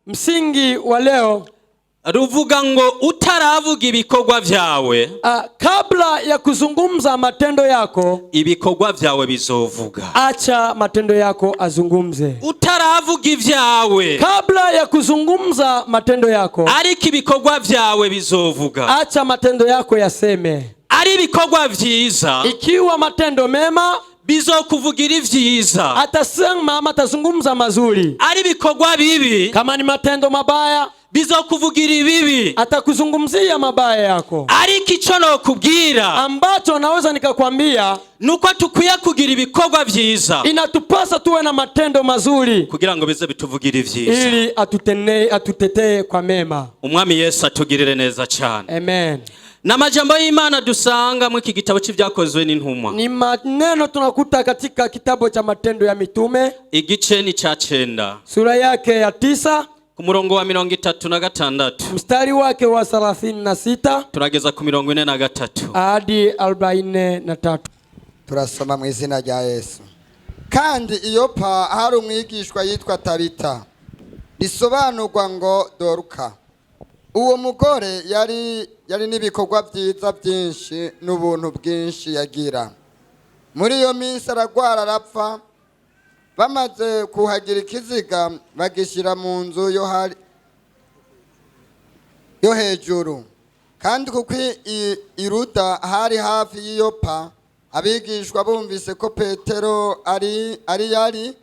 msingi wa leo ruvuga ngo utaravuga ibikorwa vyawe, kabla ya kuzungumza matendo yako, ibikorwa vyawe bizovuga. Acha matendo yako azungumze. Utaravuga ivyawe, kabla ya kuzungumza matendo yako, ariko ibikorwa vyawe bizovuga. Acha matendo yako yaseme. Ari ibikorwa vyiza, ikiwa matendo mema, bizokuvugira ivyiza. Atasema atazungumza mazuri. Ari ibikorwa bibi, kama ni matendo mabaya, bizokuvugira ibibi. Atakuzungumzia mabaya yako. Ariko ico nokubwira, ambacho naweza nikakwambia, nuko tukwiye kugira ibikorwa vyiza. Inatupasa tuwe na matendo mazuri kugira ngo bize bituvugira ivyiza, ili atutetee kwa mema. Umwami Yesu atugirire neza cyane. Amen. Na majambo y'Imana dusanga mu iki gitabo cy'ibyakozwe n'intumwa. Ni maneno tunakuta katika kitabu cha Matendo ya Mitume, igice ni cha 9, sura yake ya 9, ku murongo wa 36, mstari wake wa 36 turageza ku 43 hadi 43. Turasoma mu izina rya Yesu. Kandi Iyopa hari umwigishwa yitwa Tabita, risobanurwa ngo Doruka. Uwo mugore yari n'ibikorwa byiza byinshi n'ubuntu bwinshi yagira. Muri iyo minsi aragwara arapfa. Bamaze kuhagira ikiziga bagishira mu nzu yo hejuru. Kandi kuko iruda hari hafi y'Iyopa, abigishwa bumvise ko Petero yari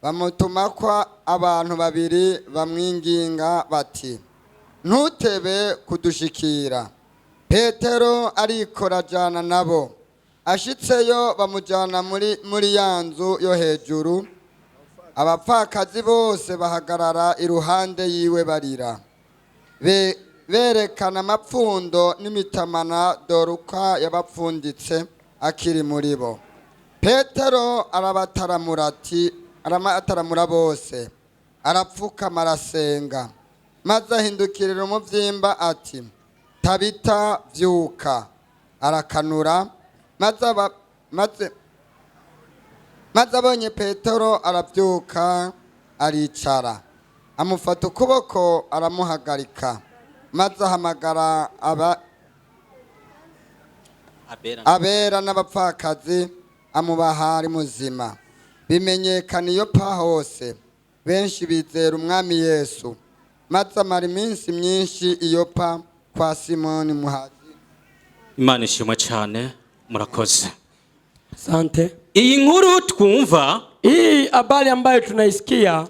bamutumako abantu babiri bamwinginga bati, ntutebe kudushikira. Petero arikora jana nabo. Ashitseyo bamujana muri ya nzu yo hejuru. Abapfakazi bose bahagarara iruhande yiwe barira, berekana amapfundo n'imitamana Doruka yabapfunditse akiri muri bo. Petero arabataramura bose, arapfukama arasenga, maze ahindukirira umuvyimba ati, Tabita vyuka. Arakanura, maze abonye Petero aravyuka aricara. Amufata ukuboko aramuhagarika, maze ahamagara abera n'abapfakazi amubaha ari muzima. Bimenyekana Iyopa hose, benshi bizera umwami Yesu. Maze amara iminsi myinshi Iyopa kwa Simoni muhazi. Imana ishimwe cyane, murakoze. Asante. Iyi nkuru twumva, hii habari ambayo tunaisikia,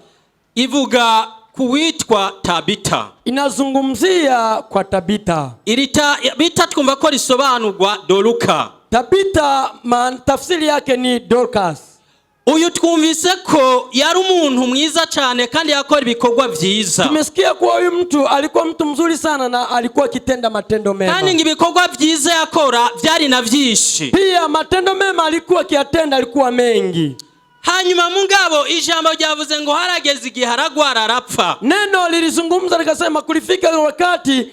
ivuga kuwitwa Tabita. Inazungumzia kwa Tabita. Tabita twumva ko risobanurwa Doruka. Tabita tafsiri yake ni Dorcas. Uyu twumvise ko yari umuntu mwiza cyane kandi yakora ibikorwa vyiza. Tumesikia kuwa huyu mtu alikuwa mtu mzuri sana na alikuwa akitenda matendo mema. Kandi ibikorwa vyiza yakora byari na vyishi. Pia matendo mema alikuwa akiyatenda alikuwa mengi. Hanyuma mungabo ijambo ryavuze ngo harageze igihe aragwara arapfa. Neno lilizungumza likasema kulifika wakati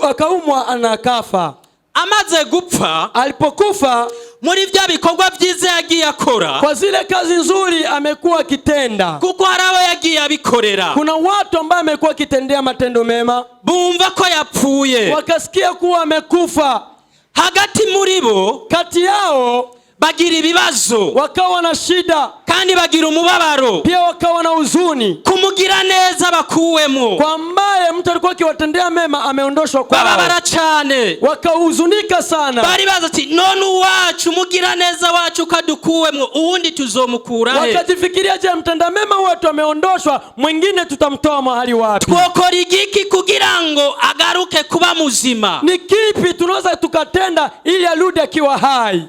akaumwa anakafa. Amaze gupfa, alipokufa, muri bya bikorwa byiza yagiye akora, kwa zile kazi nzuri amekuwa kitenda, kuko harabo yagiye abikorera. Kuna watu ambao amekuwa kitendea matendo mema, bumva ko yapfuye, wakasikia kuwa amekufa. Hagati muri bo, kati yao, bagira ibibazo, wakawa na shida, kandi bagira umubabaro, pia wakawa na huzuni. Kumugira neza bakuwemo, kwa ambaye mtu alikuwa akiwatendea mema ameondoshwa kwao, bababara cyane, wakahuzunika sana. Bari baza ati none uwacu mugira neza wacu kadukuwemo, uwundi tuzomukura he? Wakajifikiria, je, mtenda mema watu ameondoshwa, mwingine tutamtoa mahali wapi? Twokora igiki kugira ngo agaruke kuba muzima? Ni kipi tunaweza tukatenda ili arudi akiwa hai?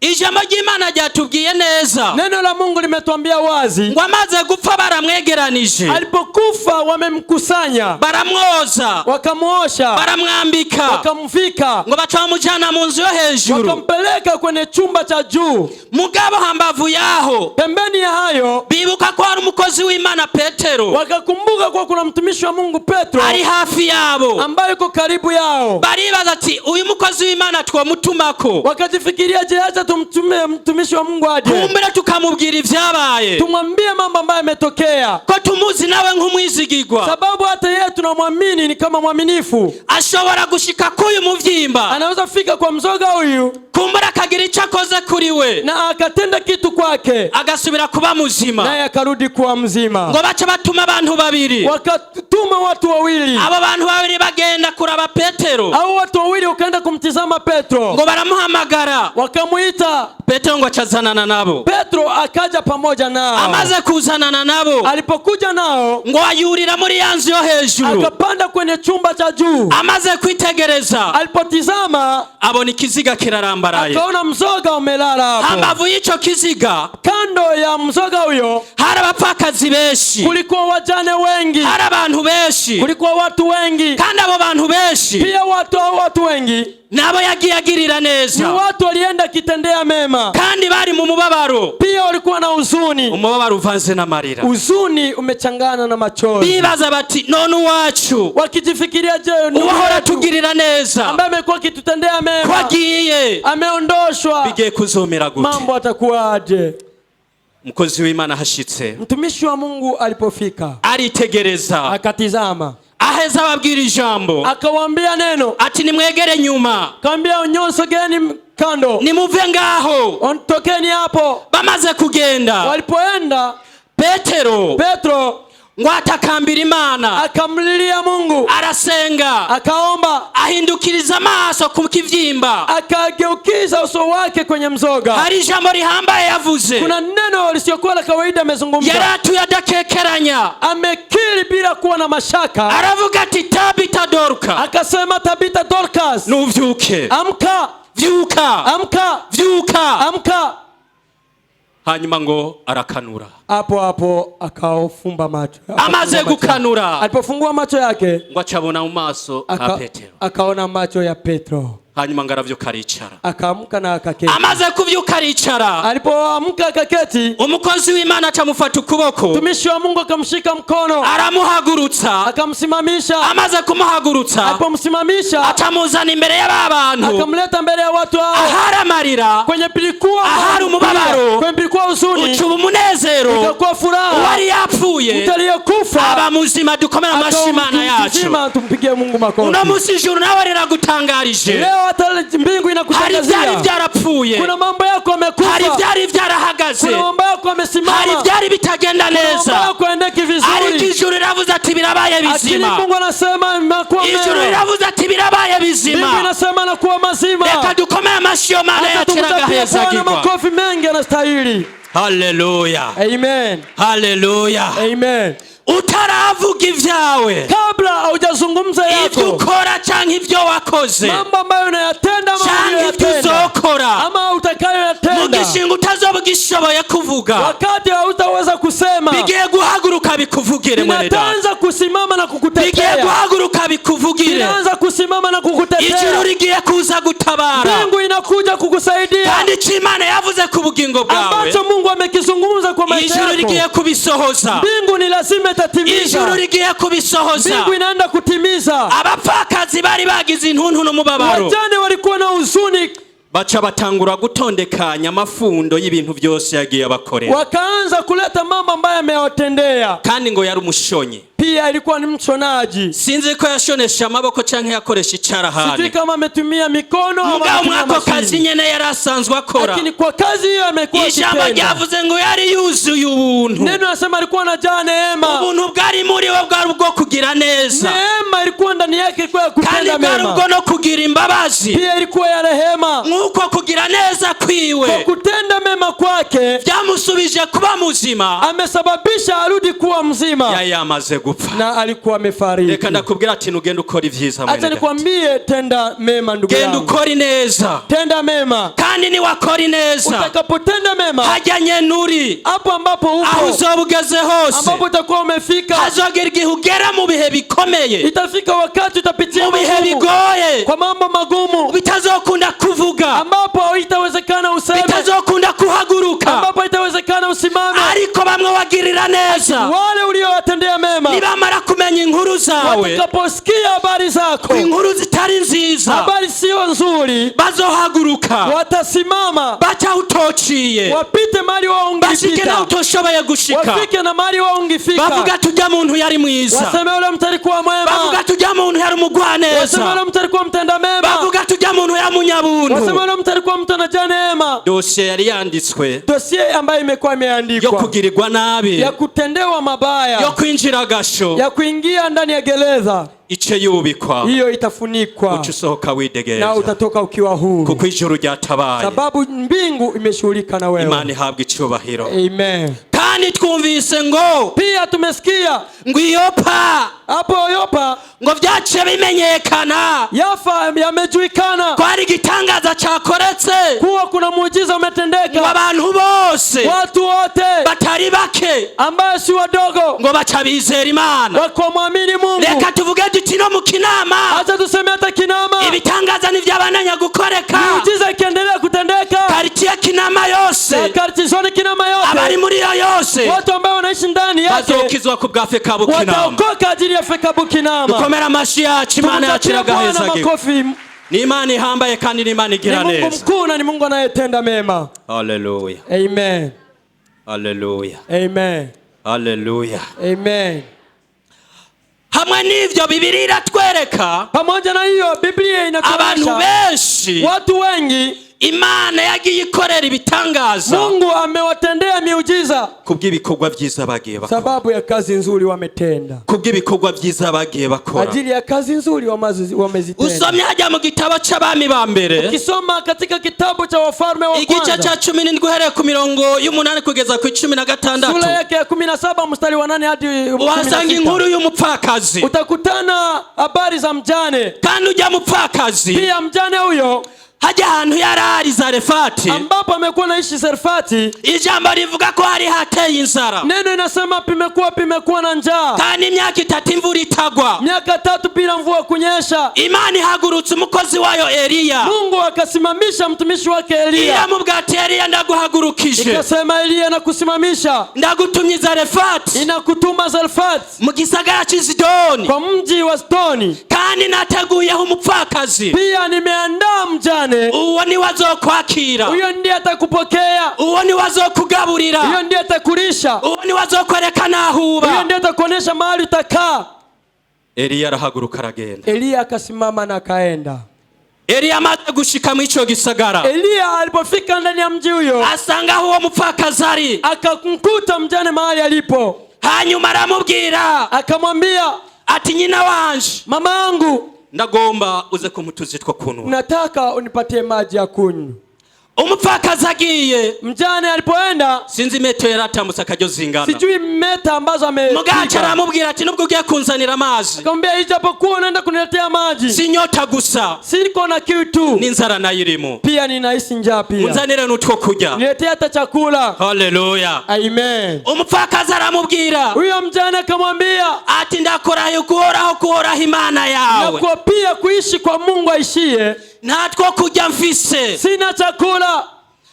Ijambo ry'Imana ryatubwiye neza. Neno la Mungu limetuambia wazi. Ngo amaze gupfa baramwegeranije. Alipokufa wamemkusanya. Baramwoza. Wakamuosha. Baramwambika. Wakamfika. Ngo bacamujana mu nzu yo hejuru. Wakampeleka kwenye chumba cha juu. Mugabo hambavu yaho, pembeni ya hayo, bibuka ko hari umukozi w'Imana Petero. Wakakumbuka kwa kuna mtumishi wa Mungu Petro ari hafi yabo, ambaye yuko karibu yao. Baribaza ati uyu mukozi w'Imana twomutumako. Wakajifikiria, je, acha tumtume mtumishi wa Mungu aje. Kumbere tukamubwira ivyabaye. Tumwambie mambo ambayo yametokea. Ko tumuzi nawe nk'umwizigirwa. Sababu hata yeye tunamwamini ni kama mwaminifu. Ashobora gushika kuyu muvyimba. Anaweza fika kwa mzoga huyu. Kumbere akagira icyo akoze kuri we. Na akatenda kitu kwake. Agasubira kuba muzima. Na akarudi kuwa mzima. Ngo baca batuma abantu babiri. Wakatuma watu wawili. Abo bantu babiri bagenda kuraba Petero. Hao watu wawili wakaenda kumtizama Petro. Ngo baramuhamagara. Wakamuita. Petero ngo acazanana nabo. Petro akaja pamoja nao. Amaze kuzanana nabo. Alipokuja nao. Ngo ayurira muri yanzu yo hejuru. Akapanda kwenye chumba cha juu. Amaze kwitegereza. Alipotizama. Abona ikiziga kirarambaraye. Akaona mzoga umelala hapo. Hambavu y'ico kiziga. Kando ya mzoga huyo. Hari abapfakazi benshi. Kulikuwa wajane wengi. Hari abantu benshi. Kulikuwa watu wengi. Kandi abo bantu benshi. Pia watu wengi. Nabo yagiye agirira neza. Ni watu walienda kitendea mema. Kandi bari mu mubabaro. Pia walikuwa na huzuni. Umubabaro uvanze n'amarira. Huzuni umechangana na machozi. Bibaza bati none uwacu. Wakijifikiria je uwahora tugirira neza. Ambaye amekuwa kitutendea mema. Kwagiye. Ameondoshwa. Bigiye kuzomera gute. Mambo atakuwaje? Mukozi w'Imana hashitse. Mtumishi wa Mungu alipofika. Aritegereza. Akatizama. Aheza ababwira ijambo. Akawaambia neno. Ati nimwegere nyuma. Kaambia unyosogeni kando. Nimuve ngaho. Ontokeni hapo. Bamaze kugenda. Walipoenda Petro ngo atakambira Imana. Akamlilia Mungu. Arasenga. Akaomba. Ahindukiriza amaso ku kivyimba. Akageukiza uso wake kwenye mzoga. Hari jambo rihambaye yavuze. Kuna neno lisiokuwa la kawaida amezungumza. Yaratu yadakekeranya. Amekiri bila kuwa na mashaka. Aravuga ati Tabita Dorka. Akasema Tabita Dorcas. Nuvyuke. Amka. Vyuka. Amka. Vyuka. Amka. Hanyuma ngo arakanura. Hapo akaofumba macho. Amaze gukanura. Alipofungua macho yake. Ngo acabona mu maso ka Petero. Akaona macho ya Petro. Hanyuma ngaravyuka aricara. Akaamka na akaketi. Amaze kuvyuka aricara. Alipoamka akaketi. Umukozi w'Imana acamufata ukuboko. Mtumishi wa Mungu akamshika mkono. Aramuhagurutsa. Akamsimamisha. Amaze kumuhagurutsa. Alipomsimamisha. Atamuzana imbere y'abantu. Akamleta mbele ya watu hao. Ahari amarira. Kwenye pilikuwa. Ahari umubabaro. Kwenye pilikuwa huzuni. Ucuba umunezero. Ikakuwa furaha. Uwari yapfuye. Mtaliyekufa. Aba muzima dukomera amashi Imana yacu. Muzima tumpigie Mungu makofi. Uno musi ijuru nawe riragutangarije. Leo hata mbingu inakutangazia. Hari vyari vyarapfuye. Kuna mambo yako yamekufa. Hari vyari vyarahagaze. Kuna mambo yako yamesimama. Hari vyari bitagenda neza. Kuna mambo yako yaendeki vizuri. Ariko ijuru riravuze ati birabaye bizima. Lakini Mungu anasema imekuwa mema. Ijuru riravuze ati birabaye bizima. Mungu anasema nakuwa mazima. Reka dukomere amashi yo Mana yaciraga heza gikwa. Makofi mengi anastahili. Hallelujah. Amen. Hallelujah. Amen. Utaravuga ivyawe. Kabla haujazungumza yako. Ivyo ukora canke ivyo wakoze. Mambo ambayo unayatenda canke uzokora. Ama utakayoyatenda. Mugishinga utazobugishoboye kuvuga. Wakati hautaweza kusema. Bigiye guhaguruka bikuvugire mwene data. Inaanza kusimama na kukutetea. Bigiye guhaguruka bikuvugire. Inaanza kusimama na kukutetea. Ijuru rigiye kuza gutabara. Mungu inakuja kukusaidia. Kandi Imana yavuze ku bugingo bwawe. Ambacho Mungu amekizungumza kwa maisha yako. Ijuru rigiye kubisohoza. Mungu ni lazima itatimiza. Ijuru rigiye kubisohoza. Mungu inaenda kutimiza. Abapfakazi bari bagize intuntu n'umubabaro. Wajane walikuwa na huzuni. Baca batangura gutondekanya amafundo y'ibintu byose yagiye abakorera. Wakaanza kuleta mambo ambayo amewatendea. Kandi ngo yari umushonyi. Pia ilikuwa ni mshonaji. Sinzi ko yashonesha amaboko canke yakoresha icarahani. Sijui kama ametumia mikono au ametumia mashini. Kazi nyene yari asanzwe akora. Lakini kwa kazi hiyo amekuwa kitenda. Ijambo ryavuze ngo yari yuzuye ubuntu. Neno nasema alikuwa anajaa neema. Ubuntu bwari muri we bwari bwo kugira neza. Neema ilikuwa ndani yake ilikuwa kutenda mema. Kandi bwari no kugira imbabazi. Pia ilikuwa ya rehema. Nkuko kugira neza kwiwe. Kwa kutenda mema kwake. Vyamusubije kuba muzima. Amesababisha arudi kuwa mzima. Yeye amaze gupfa. Na alikuwa amefariki. Reka ndakubwira ati nugenda ukora ivyiza mwene. Acha nikwambie tenda mema ndugu yangu. Genda ukora neza. Tenda mema. Kandi ni wakora neza. Utakapotenda mema. Hajanye nuri. Hapo ambapo upo. Aho uzobugeze hose. Ambapo utakuwa umefika. Hazogera igihe ugera mu bihe bikomeye. Itafika wakati utapitia mu bihe bigoye. Kwa mambo magumu. Bitazokunda kuvuga. Ambapo itawezekana useme. Bitazokunda kuhaguruka. Ambapo itawezekana usimame. ariko bamwe wagirira neza Wale uliowatendea mema nibamara kumenya inkuru zawe, watakaposikia habari zako, inkuru zitari nziza, habari sio nzuri, bazohaguruka watasimama baca utociye, wapite mali wao bashike na ungefika, utoshoboye gushika, wafike na mali wao ungefika, bavuga tujya muntu yari mwiza, waseme ule mtu alikuwa mwema, bavuga tujya muntu yari mugwaneza, waseme ule mtu alikuwa mtenda mema, bavuga tujya muntu ya munyabuntu, waseme ule mtu alikuwa mtu anajana neema. Dossier yari yanditswe Dossier ambayo imekuwa yo imeandikwa kugirirwa nabi, ya kutendewa mabaya, yo kwinjira gasho, ya kuingia ndani ya gereza, ice yubikwa, hiyo itafunikwa ucusohoka widegereza, na utatoka ukiwa huru, kuko ijuru ryatabaye, sababu mbingu imeshughulika na wewe. Imana ihabwa icyubahiro. Amen. Kandi twumvise ngo Pia tumesikia ngo Yopa, hapo Yopa ngo byaciye bimenyekana, Yafa yamejulikana ko hari igitangaza cyakoretse, kuwa kuna muujiza ngo umetendeka, abantu bose watu wote batari bake ambaye si wadogo ngo baca bizera Imana. wakamwamini Mungu. Reka tuvuge duti no mu Kinama Acha tuseme hata Kinama ibitangaza nivyabananya gukoreka, muujiza ikiendelea kutendeka, quartier Kinama yose, na kartizoni Kinama abari yote, muri yo yose watu ambao wanaishi ndani yake bazokizwa ku bwa Fekabu Kinama. wataokoka ajili ya Fekabu Kinama. Dukomera amashi yacu, Imana yacu iragaheza makofi. ni Imana ihambaye kandi ni Imana igira Ni Mungu neza. mkuu na ni Mungu anayetenda mema. Haleluya, Amen. haleluya, Amen. haleluya. Amen. Hamwe n'ivyo Bibiliya iratwereka Pamoja na hiyo Biblia abantu inatuonyesha benshi watu wengi Imana yagiye ikorera ibitangaza Mungu amewatendea miujiza kubw'ibikorwa byiza bagiye bakora, sababu ya kazi nzuri wametenda, kubw'ibikorwa byiza bagiye bakora, ajili ya kazi nzuri wamezitenda. usomye hajya mu gitabo c'abami ba mbere, Ukisoma katika kitabu cha Wafalme wa igice kwanza ca 17 uhereye ku mirongo y'umunani kugeza ku 16, sura yake ya 17 mstari wa 8 hadi uhasanga inkuru 16, y'umupfakazi, utakutana habari za mjane. kandi ujya mupfakazi Pia mjane huyo hajya ahantu yari ari Zarefati, ambapo amekuwa naishi Zarefati, ijambo rivuga ko hari hateye inzara, neno inasema pimekuwa na njaa, kandi imyaka 3 imvura itagwa, miaka 3 bila mvua kunyesha. Imana ihagurutse umukozi wayo Eliya, Mungu akasimamisha mtumishi wake Eliya, iramubwira ati Eliya ndaguhagurukije, ikasema Eliya nakusimamisha, ndagutumye Zarefati, inakutuma Zarefati mu gisagara c'Isidoni, kwa mji wa Sidoni, kandi nateguyeho umupfakazi, pia nimeandaa mjane, uwo ni wazokwakira, huyo ndiye atakupokea, uwo ni wazokugaburira, huyo ndiye atakulisha, uwo ni wazokwereka naho huyo uba. ndiye atakuonesha mahali utakaa. Eliya arahaguruka aragenda. Eliya akasimama na akaenda. Eliya amaze gushika mu ico gisagara, Eliya alipofika ndani ya mji huyo asanga aho uwo mupfakazi ari, akamkuta mjane mahali alipo, hanyuma aramubwira akamwambia, ati nyina wanje, mama yangu, ndagomba uze kumutuzi two kunywa. nataka unipatie maji ya kunywa. Umupfakazi agiye, Mjane alipoenda, sinzi metero yaratambutse akaryo zingana, sijui meta ambazo mugaca amepiga, aramubwira ati nubwo ugiye kunzanira amazi, akamwambia ijapokuwa unaenda kuniletea maji, si nyota gusa siko na kiu tu, n'inzara nayo irimo, pia ninahisi njaa pia, unzanire n'utwo kurya. niletee hata chakula. Haleluya. Amen. Umupfakazi aramubwira Huyo mjane akamwambia, ati ndakurahiye kuhoraho Imana yawe, na kwa pia kuishi kwa Mungu aishie, ntatwo kurya mfise, sina chakula,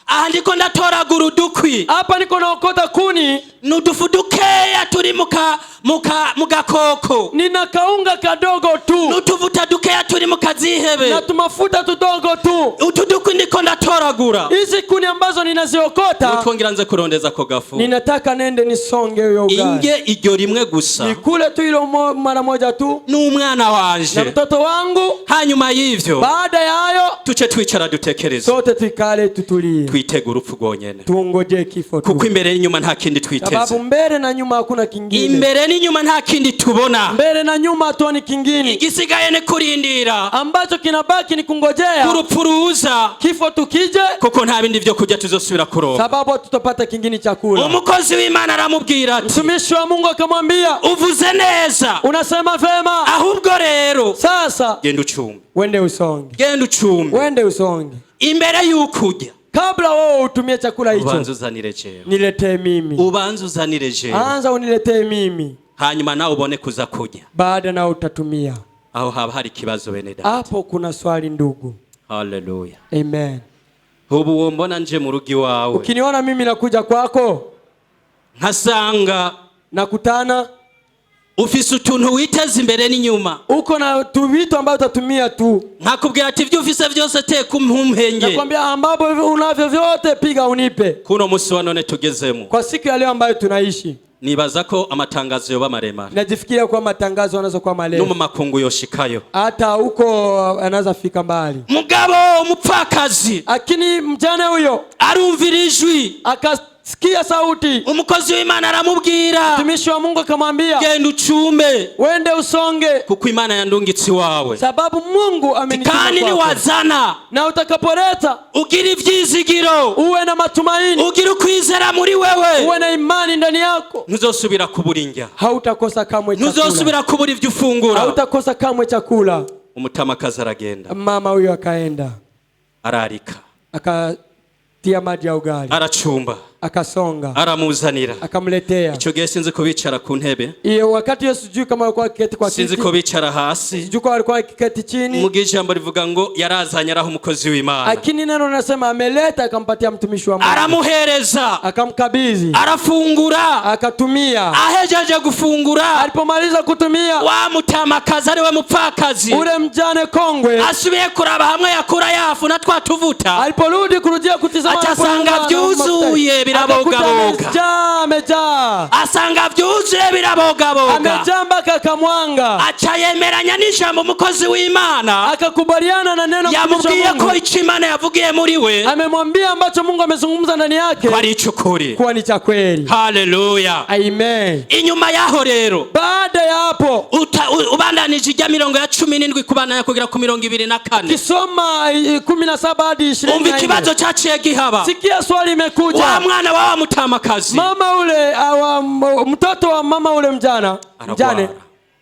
aha ndiko ndatoragura udukwi, hapa niko naokota kuni, n'udufu dukeya turi mu gakoko, nina kaunga kadogo tu n'utuvuta dukeya turi mu kazihebe, na tumafuta tudogo tu. utu dukwi ndiko ndatoragura, Hizi kuni ambazo ninaziokota, twongera nze kurondeza ko gafu, ninataka nende nisonge huyo ugali, inge iryo rimwe gusa, nikule tu hilo mara moja tu n'umwana na wanje. mtoto wangu. Hanyuma y'ivyo Baada ya hayo tuce twicara dutekereza, sote tukale tutulie, twitega urupfu rwonyene, tuongoje kifo tu, kuko imbere n'inyuma nta kindi twiteze, sababu mbele na nyuma hakuna kingine, imbere n'inyuma nta kindi tubona, mbele na nyuma hatuoni kingine, igisigaye ni kurindira ambacho kinabaki ni kungojea urupfu ruza, kifo tukije, kuko nta bindi vyo kurya tuzosubira kuronka. sababu tutapata kingine chakula. Umukozi w'Imana aramubwira ati, Mtumishi wa Mungu akamwambia, uvuze neza, unasema vema, ahubwo rero sasa genda ucumbe, wende usonge, genda ucumbe, wende usonge, imbere y'ukurya kabla wewe utumie chakula ubanza hicho, uzanire jewe, niletee mimi, ubanza uzanire jewe, anza uniletee mimi, hanyuma nawe ubone kuza kurya. baada na utatumia. Aho haba hari ikibazo bene data. Hapo kuna swali ndugu. Haleluya. Amen. Ubu wombona nje mu rugi wawe, Ukiniona mimi nakuja kwako, nkasanga nakutana ufise utuntu witeza imbere n'inyuma, uko na vitu ambavyo utatumia tu, nkakubwira ati ibyo ufise byose teka umpumpenge, nakwambia ambapo unavyo vyote piga unipe. Kuno musi wa none tugezemo, kwa siku ya leo ambayo tunaishi, nibaza ko amatangazo yoba maremare, najifikiria kwa matangazo yanazo kwa marefu, no mu makungu yoshikayo, hata huko anaza fika mbali. Mugabo umupfakazi, lakini mjane huyo arumvira ijwi, akasikia sauti, umukozi w'Imana aramubwira, mtumishi wa Mungu akamwambia, genda ucume, wende usonge, kuko Imana yandungitsi wawe, sababu Mungu amenituma kwako. Kandi ni wazana, na utakapoleta ugira ivyizigiro, uwe na matumaini, ugira ukwizera muri wewe, uwe na imani ndani yako, ntuzosubira kuburinga, hautakosa kamwe chakula, ntuzosubira kubura ivyo ufungura, hautakosa kamwe chakula. Umutamakazi aragenda, mama huyo akaenda, ararika, akatia maji ya ugali, aracumba, akasonga, aramuzanira, akamletea. Ico gihe sinzi ko bicara ku ntebe, iyo wakati Yesu sijui kama alikuwa akiketi kwa kiti, sinzi ko bicara hasi, sijui kama alikuwa akiketi chini. Mu ijambo rivuga ngo yarazanye araho umukozi w'Imana, lakini neno linasema ameleta, akampatia mtumishi wa Mungu, aramuhereza, akamkabidhi, arafungura, akatumia. Ahejeje gufungura, alipomaliza kutumia, wa mutamakazi ari we mupfakazi, ule mjane kongwe asubiye kuraba hamwe yakura yafu na twatuvuta, aliporudi kurudia kutizama, atasanga vyuzuye birabogaboga, amejaa, asanga vyuzuye birabogaboga, amejaa mpaka akamwanga, acha yemeranya n'ijambo umukozi w'Imana, akakubaliana na neno yamubwiye ko icyo Imana yavugiye muri we, amemwambia ambacho Mungu amezungumza ndani yake kwari icukuri, kuwa ni cha kweli. Haleluya, amen. Inyuma yaho rero, baada ya hapo, ubandanije ijya 17 kubana kugira ku 24, kisoma 17 hadi 20. umva ikibazo cyaciye gihaba, sikia swali imekuja, wa mwana wa mutamakazi, mama ule mtoto wa mama ule mjane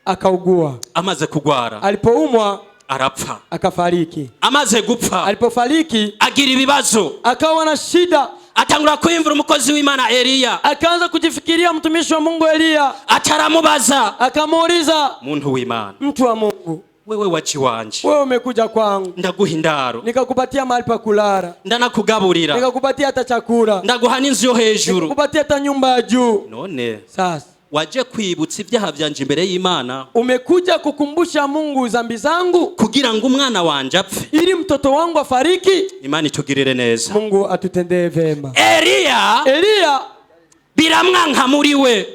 akaugua, amaze kugwara, alipoumwa arapfa, akafariki. amaze gupfa, alipofariki agira ibibazo, akawa na shida, atangura kwimvura umukozi w'Imana Eliya, akaanza kujifikiria mtumishi wa Mungu Eliya, ataramubaza, akamuuliza, muntu w'Imana, mtu wa Mungu, wewe wachi wanje, wewe umekuja kwangu, ndaguha indaro, nikakupatia mahali pa kulala, ndanakugaburira, nikakupatia hata chakula, ndaguha n'inzu yo hejuru, nikakupatia hata nyumba ya juu, none sasa waje kwibutsa ibyaha byanje imbere y'Imana, umekuja kukumbusha Mungu dhambi zangu kugira ngo umwana wanje apfe, ili mtoto wangu afariki. Imana itugirire neza, Mungu atutendee vema. Eliya biramwanka muri we,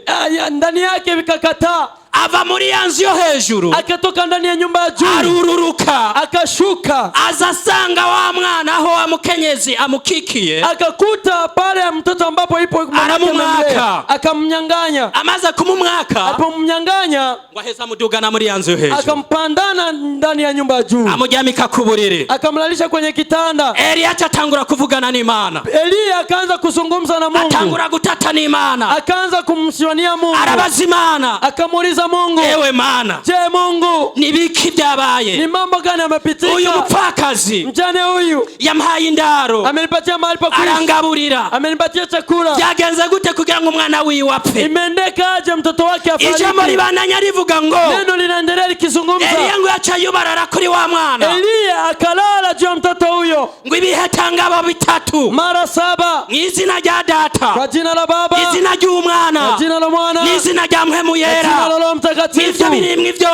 ndani yake vikakataa, ava muri yanzu yo hejuru, akatoka ndani ya nyumba ya juu, arururuka, akashuka, azasanga wa mwana aho amukenyezi amukikiye, akakuta pale ya mtoto ambapo ipo aramumwaka, akamnyang'anya. amaze kumumwaka, alipomnyang'anya, ngwaheza mudugana muri yanzu yo hejuru, akampandana ndani ya nyumba ya juu, amujyamika ku buriri, akamlalisha kwenye kitanda. Eliya atangura kuvugana n'Imana, Eliya akaanza kuzungumza na Mungu, atangura gutata n'Imana, akaanza kumshwania Mungu, arabaza Imana, akamuuliza Mungu, ewe Mana, je, Mungu, nibiki byabaye, ni mambo gani yamepitika? uyu mupfakazi mjane huyu yampaye indaro, amenipatia mahali pa kuishi, arangaburira, amenipatia chakula, byagenze gute kugira ngo umwana wiwe apfe? Imeendeka aje mtoto wake afariki? Ijambo libananya rivuga ngo, neno linaendelea likizungumza, Eliya ngo yaca yubarara kuri wa mwana, Eliya akalala juu ya mtoto huyo, ngo ibihetangabo bitatu, mara 7, mw'izina rya Data, kwa jina la Baba, izina ry'Umwana, kwa jina la Mwana, n'izina rya Mpwemu kwa jina Yera, la Roho Mtakatifu. ivyo birimwe ivyo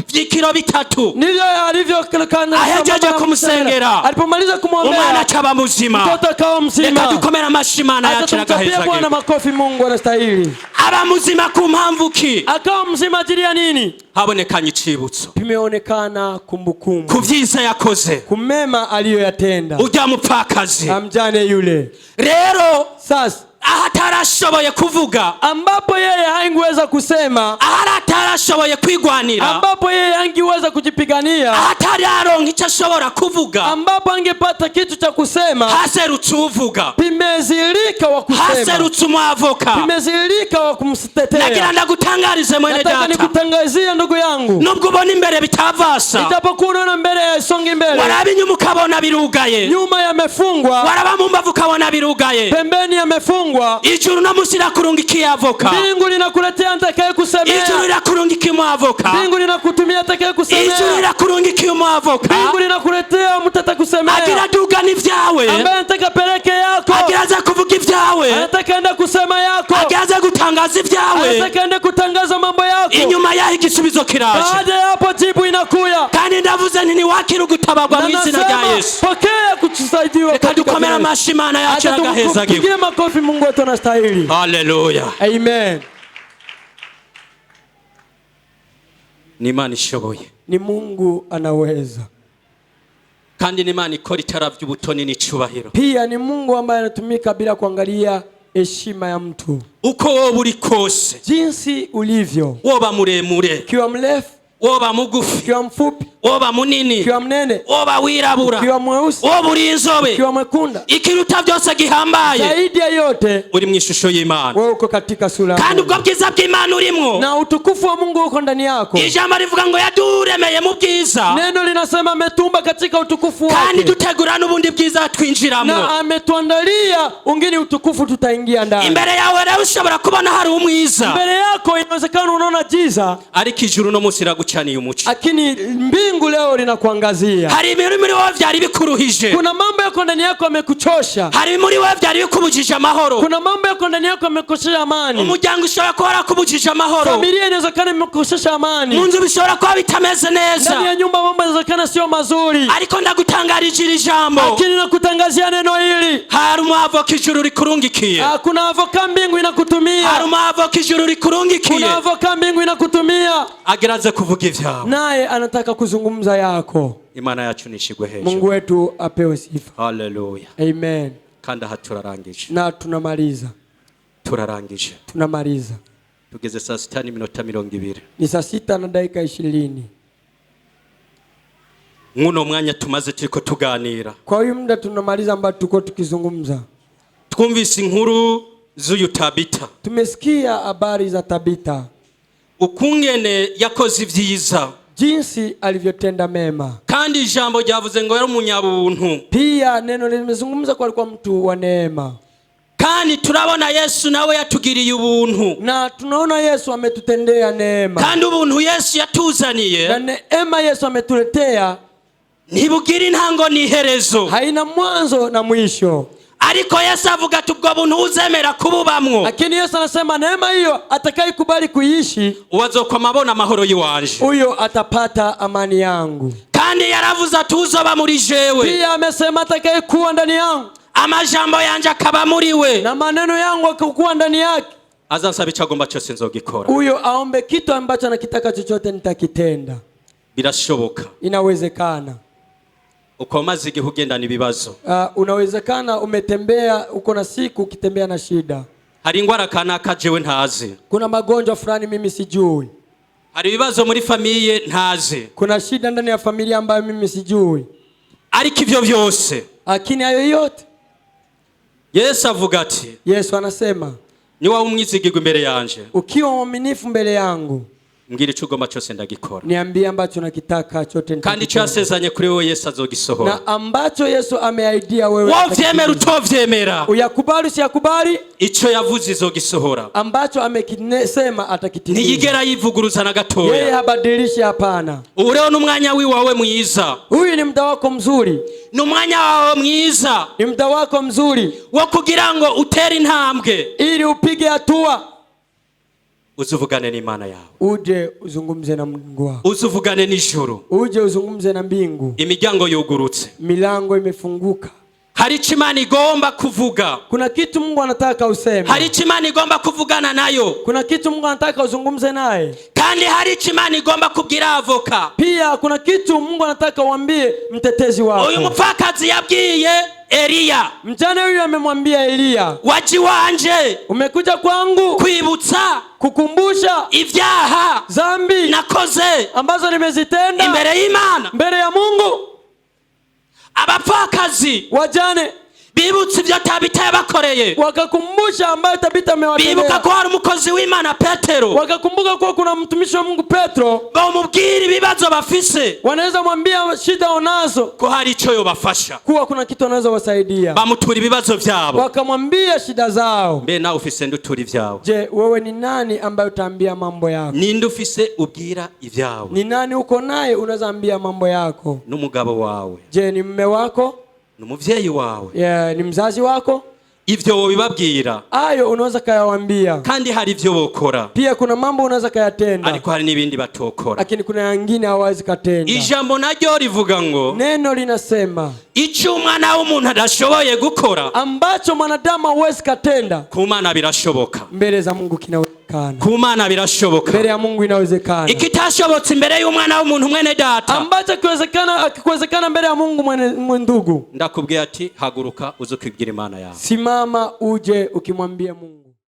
vyikiro bitatu, ndivyo alivyokana. ahejeje kumusengera, alipomaliza kumwombea, umwana acaba muzima, mtoto akawa mzima. reka dukomera amashyi Imana yacu Tumtapia Bwana makofi, Mungu anastahili. aba muzima ku mpamvu ki? Akawa mzima ajili ya nini? Habonekanye icibutso, pimeonekana kumbukumbu ku vyiza yakoze, kumema aliyoyatenda urya mupfakazi, amjane yule. rero Sasa ahatarashoboye kuvuga, ambapo yeye haingeweza kusema, ahatarashoboye kwigwanira, ambapo yeye hangeweza kujipigania, ahatararonka icyo ashobora kuvuga, ambapo angepata kitu cha kusema, haserutse uvuga, pimezilika wa kusema, haserutse umwavoka, pimezilika wa kumtetea. nagira ndagutangarize mwene Nataka data, nikutangazia ndugu yangu, nubwo ubona imbere bitavasa, ijapokuwa unaona mbele ya songi mbele, waraba inyuma ukabona birugaye, nyuma yamefungwa, waraba mu mbavu ukabona birugaye, pembeni yamefungwa, ijuru no musi rakurungikiye avoka, mbingu linakuletea atakaye kusemea, ijuru lirakurungikiye umwavoka, mbingu linakutumia atakaye kusemea, ijuru lirakurungikiye umwavoka, mbingu linakuletea mtata kukusemea, agira duga n'ivyawe, ambaye anataka peleke yako, agira aza kuvuga ivyawe, anataka enda kusema yako, agira aza gutangaza ivyawe, anataka enda kutangaza mambo yako. inyuma yaho igisubizo kiraje. Baada ya hapo jibu inakuya. Kandi ndavuze nti niwakira ugutabarwa mu izina rya Yesu. Pokea kusaidiwa. Reka dukomere amashi Imana yacu y'agaheza giwe. Tupigie makofi, Mungu wetu anastahili. Haleluya. Amen. Ni Imana ishoboye. Ni Mungu anaweza. Kandi ni Imana ikora itaravya ubutoni n'icubahiro. Pia ni Mungu ambaye anatumika bila kuangalia heshima ya mtu. Uko wowe uri kose, Jinsi ulivyo, woba muremure, ukiwa mrefu, woba mugufi, ukiwa mfupi, woba munini, ukiwa mnene, woba wirabura, ukiwa mweusi, woba uri inzobe, ukiwa mwekunda, ikiruta byose gihambaye, zaidi ya yote uri mu ishusho y'Imana. wewe uko katika sura. Kandi ubwo bwiza bw'Imana urimwo, na utukufu wa Mungu uko ndani yako. ijambo rivuga ngo yaduremeye mu bwiza, Neno linasema ametumba katika utukufu wake. kandi dutegura n'ubundi bwiza twinjiramo. Na ametuandalia ungine utukufu tutaingia ndani. Imbere yawe rero ushobora kubona hari umwiza, Mbele yako inawezekana unaona giza, ariko ijuru no munsi ragucaniye umuco. lakini mbingu leo linakuangazia. Hari ibintu muri wowe vyari bikuruhije, Kuna mambo yako ndani yako yamekuchosha. hari muri wowe vyari bikubujije amahoro, Kuna mambo yako ndani yako yamekosesha amani. umuryango ushobora kuba warakubujije amahoro, Familia inawezekana imekosesha amani. mu nzu bishobora kuba bitameze neza, Ndani ya nyumba mambo inawezekana sio mazuri. ariko ndagutangarije iri jambo, Lakini nakutangazia neno hili. hari umwavoka ijuru rikurungikiye, Kuna avoka mbingu inakutumia. hari umwavoka ijuru rikurungikiye, Kuna avoka mbingu inakutumia. ageraze kuvuga ivyawe. Naye anataka kuzungumza yako. Imana yacu nishigwe Mungu hejuru. wetu apewe sifa. Haleluya. Amen. Kandi aha turarangije, Na tunamaliza. Tunamaliza. tugeze saa 6:20. Ni saa 6 na dakika 20. Muno mwanya tumaze turiko tuganira, Kwa hiyo muda tunamaliza ambapo tuko tukizungumza. twumvise inkuru z'uyu Tabita, Tumesikia habari za Tabita, ukungene yakoze ivyiza, jinsi alivyotenda mema. kandi ijambo ryavuze ngo yari umunyabuntu. Pia neno limezungumza kwa alikuwa mtu wa neema. Kandi turabona Yesu nawe yatugiriye ubuntu, Na tunaona Yesu ametutendea neema. kandi ubuntu Yesu yatuzaniye Na neema Yesu ametuletea ntibugira intango n'iherezo, haina mwanzo na mwisho. ariko Yesu avuga ati ubwo buntu uzemera kububamwo, Lakini Yesu anasema neema hiyo atakayekubali kuishi, uwazokwama abona amahoro yiwanje. huyo atapata amani yangu. Kandi yaravuze ati uzoba muri jewe, Pia amesema atakayekuwa ndani yangu amajambo yanje akaba muri we, na maneno yangu akakuwa ndani yake, azansaba icyo agomba cyose nzogikora. huyo aombe kitu ambacho anakitaka chochote nitakitenda. Birashoboka. Inawezekana. Uko maze igihe ugendana ibibazo, Unawezekana umetembea uko na siku ukitembea na shida. hari ingwara kanaka jewe ntazi, Kuna magonjwa fulani mimi sijui. hari ibibazo muri famiye ntazi, Kuna shida ndani ya familia ambayo mimi sijui. ariko ivyo byose Lakini hayo yote Yesu avuga ati Yesu anasema, niwa umwizigirwa imbere yanje, ukiwa mwaminifu mbele yangu, mbwira icyo ugomba cyose ndagikora. niambie ambacho nakitaka chote Kandi icyo yasezanye kuri wewe Yesu azogisohora. na ambacho Yesu ameahidia wewe. Wovyemera utovyemera, Uyakubali usiyakubali, icyo yavuze izogisohora. ambacho amekisema atakitimiza. Ntiyigera yivuguruza na Yeye gatoya. habadilishi, hapana. Ubu rero n'umwanya wiwawe mwiza, Huyu ni muda wako mzuri. n'umwanya wawe mwiza Ni muda wako mzuri wo kugira ngo utere intambwe, ili upige hatua. uzuvugane n'Imana yawe, Uje uzungumze na Mungu wako. uzuvugane n'ijuru. Uje uzungumze na mbingu. Imiryango yugurutse, Milango imefunguka. hari icyo Imana igomba kuvuga, Kuna kitu Mungu anataka useme. hari icyo Imana igomba kuvugana nayo, Kuna kitu Mungu anataka uzungumze naye. kandi hari icyo Imana igomba kubwira avoka. Pia kuna kitu Mungu anataka uambie mtetezi wako. Uyu mupfakazi yabwiye Eliya, Mjane huyu amemwambia Eliya, waji wanje umekuja kwangu kwibutsa kukumbusha ivyaha dhambi nakoze ambazo nimezitenda imbere y'Imana. mbele ya Mungu. Abapfakazi Wajane bibutse ibyo Tabita yabakoreye, wakakumbusha ambayo Tabita amewatendea, bibuka ko hari umukozi w'Imana Petero, wakakumbuka kuwa kuna mtumishi wa Mungu Petro, bamubwira ibibazo bafise, wanaweza mwambia shida unazo, ko hari icyo yobafasha, kuwa kuna kitu anaweza wasaidia, bamutura ibibazo vyabo, wakamwambia shida zao. Mbe nawe ufise ndutura ivyawe? Je, wewe ni nani ambaye utaambia mambo yako? Ninde ufise ubwira ivyawe? Ni nani uko naye unaweza ambia mambo yako? N'umugabo wawe? Je, ni mume wako? N'umuvyeyi wawe? Ni mzazi wako? Ivyo wobibabwira, ayo unaweza kayawambia, kandi hari ivyo bokora, pia kuna mambo unaweza kayatenda, ariko hari n'ibindi batokora, lakini kuna yangine hawezi katenda. Ijambo naryo rivuga ngo, neno linasema icyo umwana w'umuntu adashoboye gukora, ambacho mwanadamu hawezi katenda, ku Mana birashoboka, mbele za Mungu kinawezekana. Ku Mana birashoboka, mbele ya Mungu inawezekana. Ikitashobotse imbere y'umwana w'umuntu mwene data, ambacho kiwezekana mbele ya Mungu mwene ndugu, ndakubwiye ati haguruka uze ukibwira Imana yawe. Simama uje ukimwambia Mungu.